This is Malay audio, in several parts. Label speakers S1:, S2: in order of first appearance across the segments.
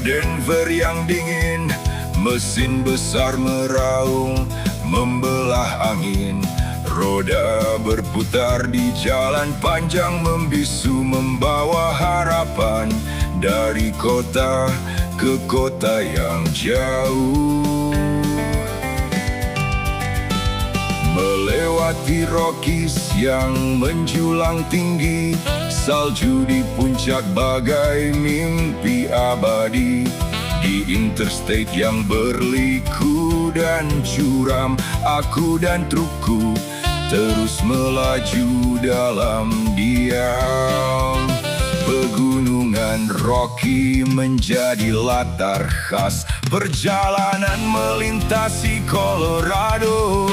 S1: Denver yang dingin, mesin besar meraung, membelah angin. Roda berputar di jalan panjang membisu, membawa harapan dari kota ke kota yang jauh. Melewati Rockies yang menjulang tinggi, salju di puncak bagai mimpi abadi. Di interstate yang berliku dan curam, aku dan trukku terus melaju dalam diam. Pegunungan Rocky menjadi latar khas perjalanan melintasi Colorado.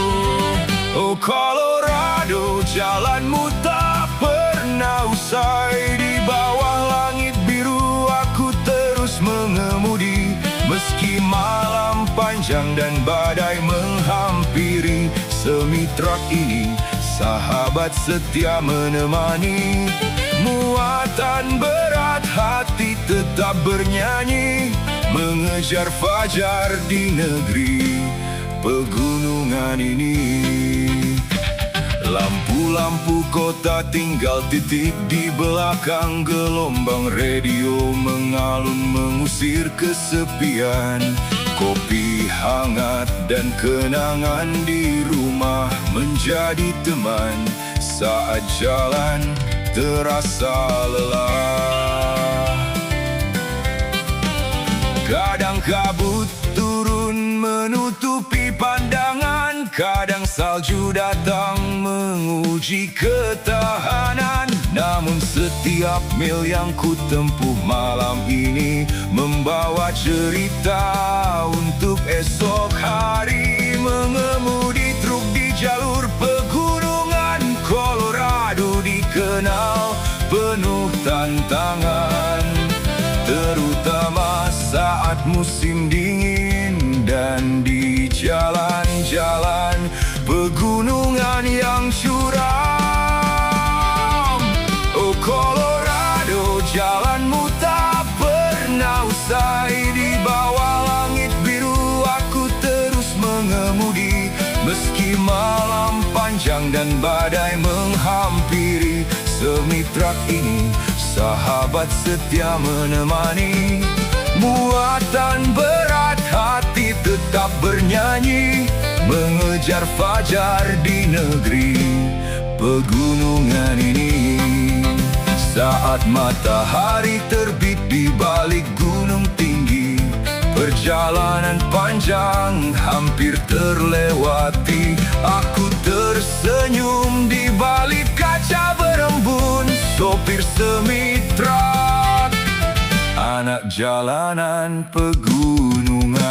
S1: Oh Colorado, jalanmu tak pernah usai. Di bawah langit biru aku terus mengemudi, meski malam panjang dan badai menghampiri. Semi truk ini sahabat setia menemani. Muatan berat, hati tetap bernyanyi, mengejar fajar di negeri pegunungan ini. Lampu-lampu kota tinggal titik di belakang, gelombang radio mengalun mengusir kesepian. Kopi hangat dan kenangan di rumah menjadi teman saat jalan terasa lelah. Kadang kabut turun menutupi pandangan, kadang salju datang menguji ketahanan. Namun setiap mil yang ku tempuh malam ini membawa cerita untuk esok hari. Mengemudi truk di jalur pegunungan Colorado dikenal penuh tantangan, terutama saat musim dingin dan di jalan-jalan pegunungan yang curam. Oh Colorado, jalanmu tak pernah usai. Di bawah langit biru aku terus mengemudi, meski malam panjang dan badai menghampiri. Semi truk ini sahabat setia menemani. Muatan berat, hati tetap bernyanyi, mengejar fajar di negeri pegunungan ini. Saat matahari terbit di balik gunung tinggi, perjalanan panjang hampir terlewati. Aku tersenyum di balik kaca berembun, sopir semi truk, anak jalanan pegunungan.